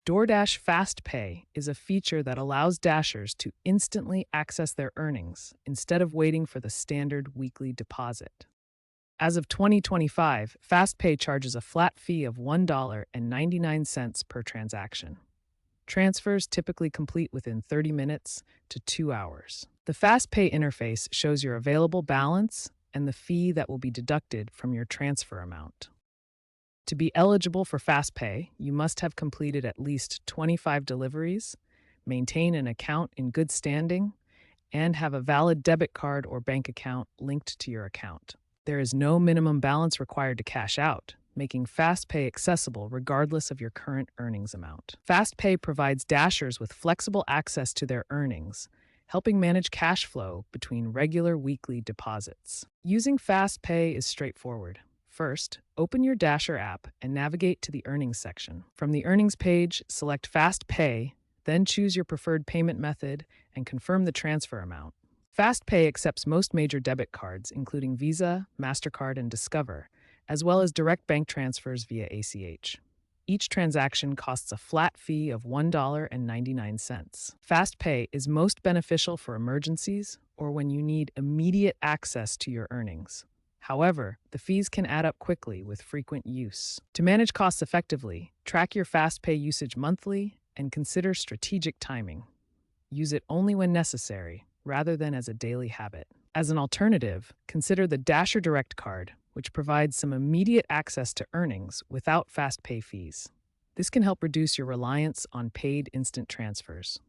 DoorDash Fast Pay is a feature that allows Dashers to instantly access their earnings instead of waiting for the standard weekly deposit. As of 2025, FastPay charges a flat fee of $1.99 per transaction. Transfers typically complete within 30 minutes to 2 hours. The FastPay interface shows your available balance and the fee that will be deducted from your transfer amount. To be eligible for FastPay, you must have completed at least 25 deliveries, maintain an account in good standing, and have a valid debit card or bank account linked to your account. There is no minimum balance required to cash out, making FastPay accessible regardless of your current earnings amount. FastPay provides Dashers with flexible access to their earnings, helping manage cash flow between regular weekly deposits. Using FastPay is straightforward. First, open your Dasher app and navigate to the Earnings section. From the Earnings page, select Fast Pay, then choose your preferred payment method and confirm the transfer amount. Fast Pay accepts most major debit cards, including Visa, MasterCard, and Discover, as well as direct bank transfers via ACH. Each transaction costs a flat fee of $1.99. Fast Pay is most beneficial for emergencies or when you need immediate access to your earnings. However, the fees can add up quickly with frequent use. To manage costs effectively, track your FastPay usage monthly and consider strategic timing. Use it only when necessary, rather than as a daily habit. As an alternative, consider the Dasher Direct card, which provides some immediate access to earnings without FastPay fees. This can help reduce your reliance on paid instant transfers.